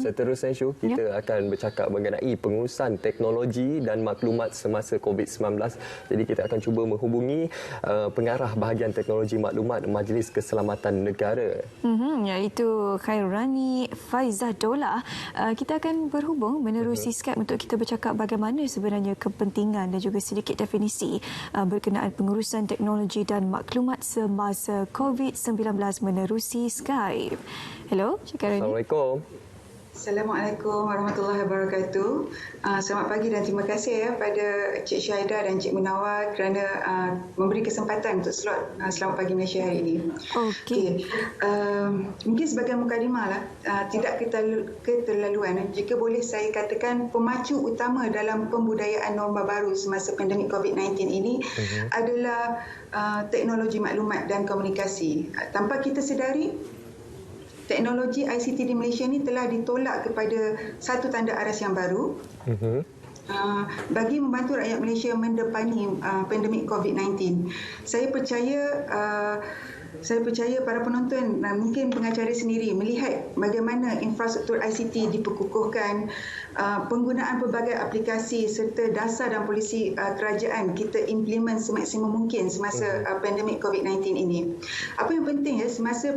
Seterusnya Syu, kita akan bercakap mengenai pengurusan teknologi dan maklumat semasa COVID-19. Jadi kita akan cuba menghubungi pengarah bahagian teknologi maklumat Majlis Keselamatan Negara. Iaitu Khairani Faizah Dola. Kita akan berhubung menerusi Skype untuk kita bercakap bagaimana sebenarnya kepentingan dan juga sedikit definisi berkenaan pengurusan teknologi dan maklumat semasa COVID-19 menerusi Skype. Hello, Cik Khairani. Assalamualaikum. Assalamualaikum warahmatullahi wabarakatuh. Selamat pagi dan terima kasih pada Cik Syahidah dan Cik Munawar kerana memberi kesempatan untuk slot Selamat Pagi Malaysia hari ini. Okey. Mungkin sebagai mukadimah lah, tidak keterlaluan jika boleh saya katakan pemacu utama dalam pembudayaan norma baru semasa pandemik COVID-19 ini adalah teknologi maklumat dan komunikasi. Tanpa kita sedari, teknologi ICT di Malaysia ini telah ditolak kepada satu tanda aras yang baru bagi membantu rakyat Malaysia mendepani pandemik COVID-19. Saya percaya para penonton dan mungkin pengacara sendiri melihat bagaimana infrastruktur ICT diperkukuhkan, penggunaan pelbagai aplikasi serta dasar dan polisi kerajaan kita implement semaksimum mungkin semasa pandemik COVID-19 ini. Apa yang penting semasa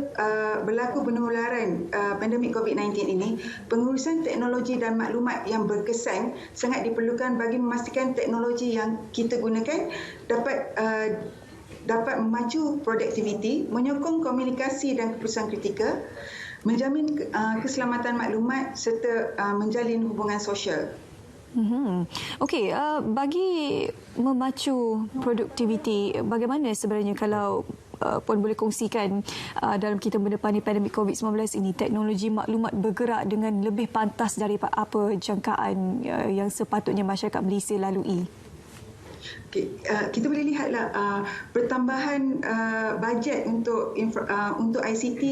berlaku penularan pandemik COVID-19 ini, pengurusan teknologi dan maklumat yang berkesan sangat diperlukan bagi memastikan teknologi yang kita gunakan dapat memacu produktiviti, menyokong komunikasi dan keputusan kritikal, menjamin keselamatan maklumat serta menjalin hubungan sosial. Okey, bagi memacu produktiviti, bagaimana sebenarnya kalau Puan boleh kongsikan dalam kita mendepani pandemik COVID-19 ini, teknologi maklumat bergerak dengan lebih pantas daripada apa jangkaan yang sepatutnya masyarakat Malaysia lalui? Kita boleh lihatlah pertambahan bajet untuk ICT,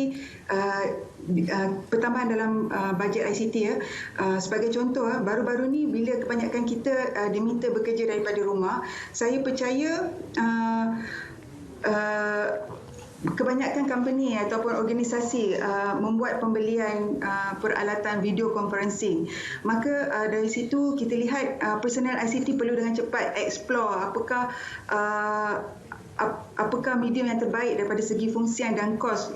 pertambahan dalam bajet ICT sebagai contoh, baru-baru ni bila kebanyakan kita diminta bekerja daripada rumah, saya percaya kebanyakan company ataupun organisasi membuat pembelian peralatan video conferencing. Maka dari situ kita lihat personal ICT perlu dengan cepat explore apakah medium yang terbaik daripada segi fungsian dan kos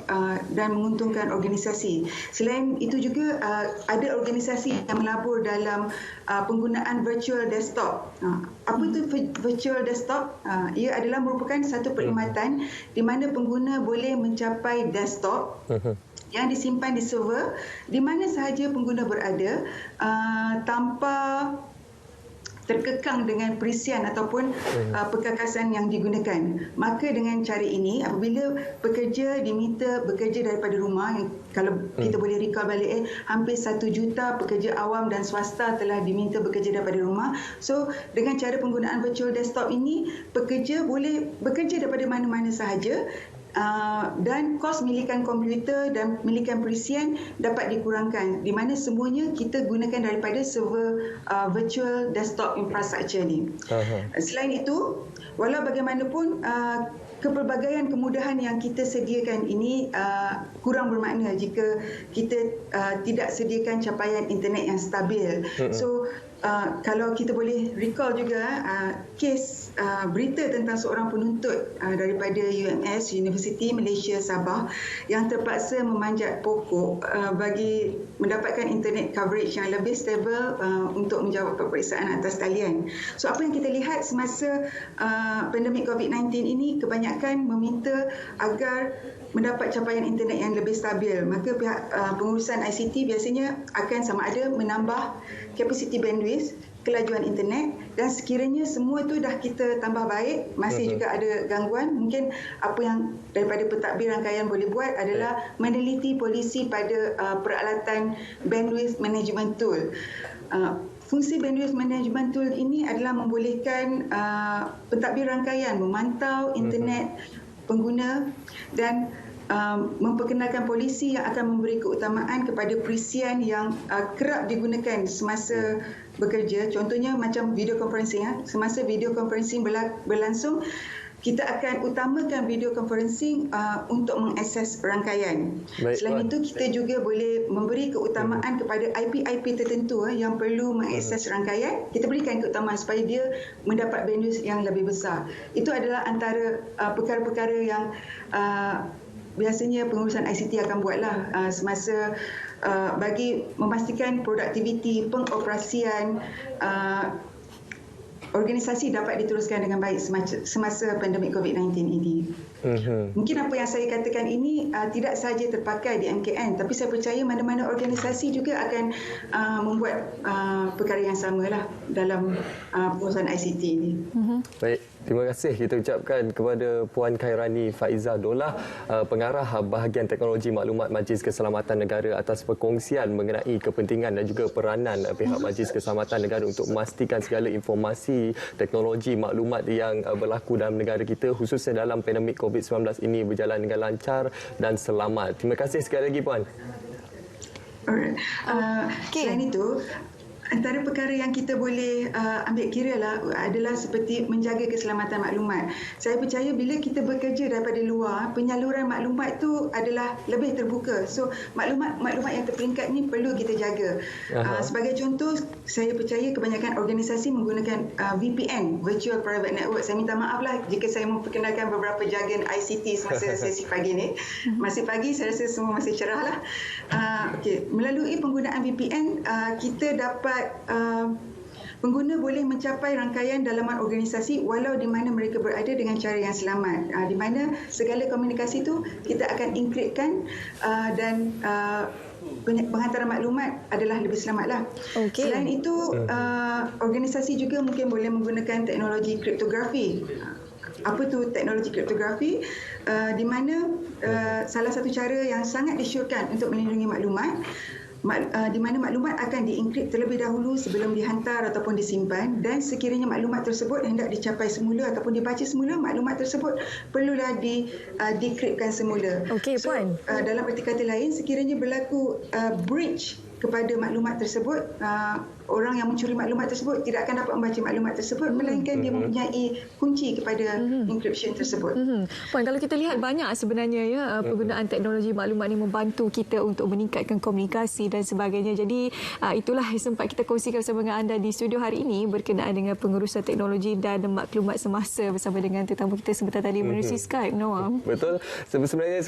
dan menguntungkan organisasi. Selain itu juga ada organisasi yang melabur dalam penggunaan virtual desktop. Apa itu virtual desktop? Ia adalah merupakan satu perkhidmatan di mana pengguna boleh mencapai desktop yang disimpan di server di mana sahaja pengguna berada tanpa terkekang dengan perisian ataupun perkakasan yang digunakan. Maka dengan cara ini, apabila pekerja diminta bekerja daripada rumah, kalau kita boleh recall balik, hampir 1 juta pekerja awam dan swasta telah diminta bekerja daripada rumah. So, dengan cara penggunaan virtual desktop ini, pekerja boleh bekerja daripada mana-mana sahaja, dan kos milikan komputer dan milikan perisian dapat dikurangkan, di mana semuanya kita gunakan daripada server virtual desktop infrastructure ni. Selain itu, walau bagaimanapun kepelbagaian kemudahan yang kita sediakan ini kurang bermakna jika kita tidak sediakan capaian internet yang stabil. So kalau kita boleh recall juga kes berita tentang seorang penuntut daripada UMS, Universiti Malaysia Sabah, yang terpaksa memanjat pokok bagi mendapatkan internet coverage yang lebih stabil untuk menjawab peperiksaan atas talian. So apa yang kita lihat semasa pandemik COVID-19 ini, kebanyakan meminta agar mendapat capaian internet yang lebih stabil. Maka pihak pengurusan ICT biasanya akan sama ada menambah kapasiti bandwidth, kelajuan internet, dan sekiranya semua itu dah kita tambah baik, masih juga ada gangguan, mungkin apa yang daripada pentadbir rangkaian boleh buat adalah meneliti polisi pada peralatan bandwidth management tool. Fungsi bandwidth management tool ini adalah membolehkan pentadbir rangkaian memantau internet pengguna dan memperkenalkan polisi yang akan memberi keutamaan kepada perisian yang kerap digunakan semasa bekerja. Contohnya macam video conferencing. Semasa video conferencing berlangsung, kita akan utamakan video conferencing untuk mengakses rangkaian. Baik, Selain Puan. itu, kita juga boleh memberi keutamaan kepada IP-IP tertentu yang perlu mengakses rangkaian. Kita berikan keutamaan supaya dia mendapat bandwidth yang lebih besar. Itu adalah antara perkara-perkara yang biasanya pengurusan ICT akan buatlah semasa bagi memastikan produktiviti pengoperasian organisasi dapat diteruskan dengan baik semasa pandemik COVID-19 ini. Mungkin apa yang saya katakan ini tidak sahaja terpakai di MKN, tapi saya percaya mana-mana organisasi juga akan membuat perkara yang samalah dalam pengurusan ICT ini. Baik, terima kasih kita ucapkan kepada Puan Khairani Faizah Dollah, pengarah bahagian teknologi maklumat Majlis Keselamatan Negara atas perkongsian mengenai kepentingan dan juga peranan pihak Majlis Keselamatan Negara untuk memastikan segala informasi teknologi maklumat yang berlaku dalam negara kita khususnya dalam pandemik COVID-19 ini berjalan dengan lancar dan selamat. Terima kasih sekali lagi Puan. Alright. Selain itu, antara perkara yang kita boleh ambil kira adalah seperti menjaga keselamatan maklumat. Saya percaya bila kita bekerja daripada luar, penyaluran maklumat itu adalah lebih terbuka. So, maklumat yang terperingkat ni perlu kita jaga. Sebagai contoh, saya percaya kebanyakan organisasi menggunakan VPN, Virtual Private Network. Saya minta maaf lah jika saya memperkenalkan beberapa jargon ICT semasa sesi pagi ni. Masih pagi, saya rasa semua masih cerah lah. Melalui penggunaan VPN, kita dapat pengguna boleh mencapai rangkaian dalaman organisasi walau di mana mereka berada dengan cara yang selamat. Di mana segala komunikasi itu kita akan enkriptkan dan penghantaran maklumat adalah lebih selamatlah. Selain itu, organisasi juga mungkin boleh menggunakan teknologi kriptografi. Apa tu teknologi kriptografi? Di mana salah satu cara yang sangat disyorkan untuk melindungi maklumat, di mana maklumat akan dienkrip terlebih dahulu sebelum dihantar ataupun disimpan, dan sekiranya maklumat tersebut hendak dicapai semula ataupun dibaca semula, maklumat tersebut perlulah dekriptkan semula. Puan. Dalam erti kata lain, sekiranya berlaku breach kepada maklumat tersebut, orang yang mencuri maklumat tersebut tidak akan dapat membaca maklumat tersebut, melainkan dia mempunyai kunci kepada encryption tersebut. Puan, kalau kita lihat banyak sebenarnya penggunaan teknologi maklumat ini membantu kita untuk meningkatkan komunikasi dan sebagainya. Jadi itulah yang sempat kita kongsikan bersama dengan anda di studio hari ini berkenaan dengan pengurusan teknologi dan maklumat semasa bersama dengan tetamu kita sebentar tadi menerusi Skype, Noam. Betul. Sebenarnya